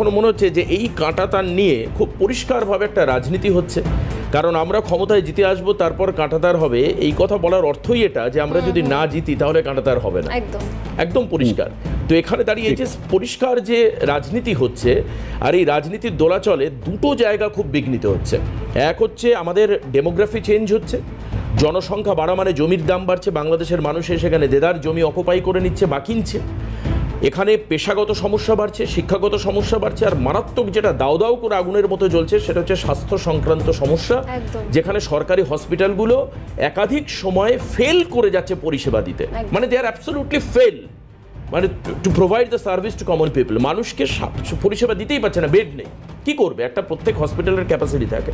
কোনো মনে হচ্ছে যে এই কাঁটাতার নিয়ে খুব পরিষ্কারভাবে একটা রাজনীতি হচ্ছে, কারণ আমরা ক্ষমতায় জিতে আসবো তারপর কাঁটাতার হবে, এই কথা বলার অর্থই এটা যে আমরা যদি না জিতি তাহলে কাঁটাতার হবে না। একদম পরিষ্কার। তো এখানে দাঁড়িয়ে যে পরিষ্কার যে রাজনীতি হচ্ছে, আর এই রাজনীতির দোলাচলে দুটো জায়গা খুব বিঘ্নিত হচ্ছে। এক হচ্ছে আমাদের ডেমোগ্রাফি চেঞ্জ হচ্ছে, জনসংখ্যা বাড়া মানে জমির দাম বাড়ছে, বাংলাদেশের মানুষ সেখানে দেদার জমি অকুপাই করে নিচ্ছে বা কিনছে। এখানে পেশাগত সমস্যা বাড়ছে, শিক্ষাগত সমস্যা বাড়ছে, আর মারাত্মক যেটা দাও দাও করে আগুনের মতো জ্বলছে সেটা হচ্ছে স্বাস্থ্য সংক্রান্ত সমস্যা, যেখানে সরকারি হসপিটালগুলো একাধিক সময়ে ফেল করে যাচ্ছে পরিষেবা দিতে, মানে দে আর অ্যাবসলিউটলি ফেল, মানে to provide the service to common people. মানুষকে পরিষেবা দিতেই পারছে না, বেড নেই, কি করবে? একটা প্রত্যেক হসপিটালের ক্যাপাসিটি থাকে,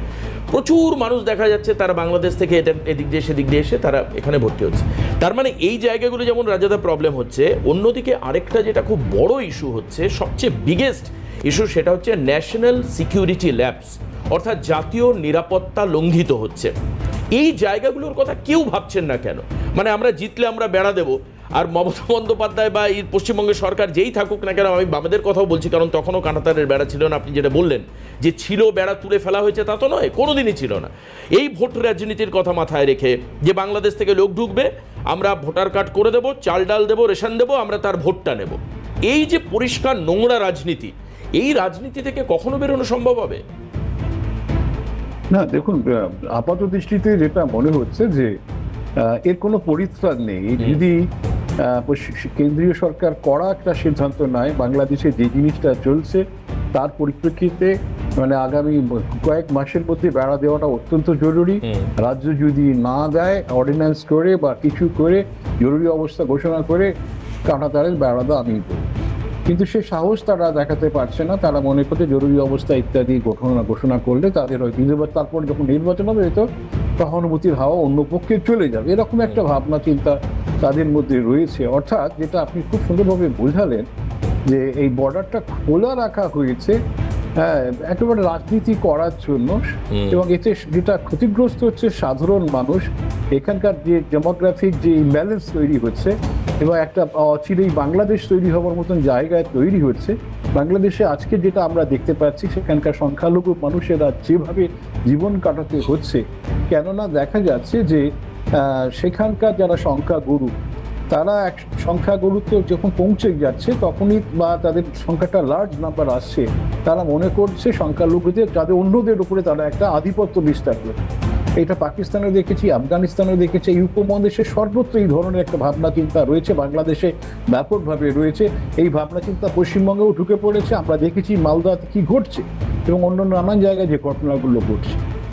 প্রচুর মানুষ দেখা যাচ্ছে তারা বাংলাদেশ থেকে এদিক দিয়ে সেদিক দিয়ে এসে তারা এখানে ভর্তি হচ্ছে। তার মানে এই জায়গাগুলো যেমন রাজাদা প্রবলেম হচ্ছে, অন্যদিকে আরেকটা যেটা খুব বড় ইস্যু হচ্ছে, সবচেয়ে বিগেস্ট ইস্যু, সেটা হচ্ছে ন্যাশনাল সিকিউরিটি ল্যাপস, অর্থাৎ জাতীয় নিরাপত্তা লঙ্ঘিত হচ্ছে। এই জায়গাগুলোর কথা কেউ ভাবছেন না কেন? মানে আমরা জিতলে আমরা বেড়া দেবো, আর মমতা বন্দ্যোপাধ্যায় বা এই পশ্চিমবঙ্গের সরকার যেই থাকুক না কেন, আমি বামেদের কথাও বলছি, কারণ তখনও কাঁটাতারের বেড়া ছিল না। আপনি যেটা বললেন যে ছিল, বেড়া তুলে ফেলা হয়েছে, তা তো নয়, কোনোদিনই ছিল না। এই ভোট রাজনীতির কথা মাথায় রেখে যে বাংলাদেশ থেকে লোক ঢুকবে, আমরা ভোটার কার্ড করে দেবো, চাল ডাল দেবো, রেশন দেবো, আমরা তার ভোটটা নেব, এই যে পরিষ্কার নোংরা রাজনীতি, এই রাজনীতি থেকে কখনো বেরোনো সম্ভব হবে না। দেখুন, আপাত দৃষ্টিতে যেটা মনে হচ্ছে যে এর কোনো পরিত্রাণ নেই। যদি কেন্দ্রীয় সরকার কড়া একটা সিদ্ধান্ত নেয়, বাংলাদেশে যে জিনিসটা চলছে তার পরিপ্রেক্ষিতে মানে আগামী কয়েক মাসের মধ্যে বেড়া দেওয়াটা অত্যন্ত জরুরি। রাজ্য যদি না দেয়, অর্ডিন্যান্স করে বা কিছু করে জরুরি অবস্থা ঘোষণা করে কাঁটাতারের বেড়া দেওয়া আমি দেবো, কিন্তু সে সাহস তারা দেখাতে পারছে না। তারা মনে করছে জরুরি অবস্থা ইত্যাদি ঘোষণা করলে তাদের হয়তো, তারপর যখন নির্বাচন হবে তো সহানুভূতির হাওয়া অন্য পক্ষে চলে যাবে, এরকম একটা ভাবনা চিন্তা তাদের মধ্যে রয়েছে। অর্থাৎ যেটা আপনি খুব সুন্দরভাবে বোঝালেন যে এই বর্ডারটা খোলা রাখা হয়েছে একেবারে রাজনীতি করার জন্য, এবং এতে যেটা ক্ষতিগ্রস্ত হচ্ছে সাধারণ মানুষ। এখানকার যে ডেমোগ্রাফিক যে ইমব্যালেন্স তৈরি হচ্ছে এবং একটা অচিরেই বাংলাদেশ তৈরি হওয়ার মতন জায়গায় তৈরি হচ্ছে। বাংলাদেশে আজকে যেটা আমরা দেখতে পাচ্ছি, সেখানকার সংখ্যালঘু মানুষেরা যেভাবে জীবন কাটাতে হচ্ছে, কেননা দেখা যাচ্ছে যে সেখানকার যারা সংখ্যাগুরু, তারা এক সংখ্যাগুরুত্ব যখন পৌঁছে যাচ্ছে তখনই, বা তাদের সংখ্যাটা লার্জ নাম্বার আসছে, তারা মনে করছে সংখ্যালঘুদের, যাদের অন্যদের উপরে তারা একটা আধিপত্য বিস্তার করে। এটা পাকিস্তানে দেখেছি, আফগানিস্তানেও দেখেছি, এই উপমহাদেশের সর্বত্র এই ধরনের একটা ভাবনা চিন্তা রয়েছে, বাংলাদেশে ব্যাপকভাবে রয়েছে। এই ভাবনা চিন্তা পশ্চিমবঙ্গেও ঢুকে পড়েছে। আমরা দেখেছি মালদাতে কি ঘটছে এবং অন্যান্য নানান জায়গায় যে ঘটনাগুলো ঘটছে।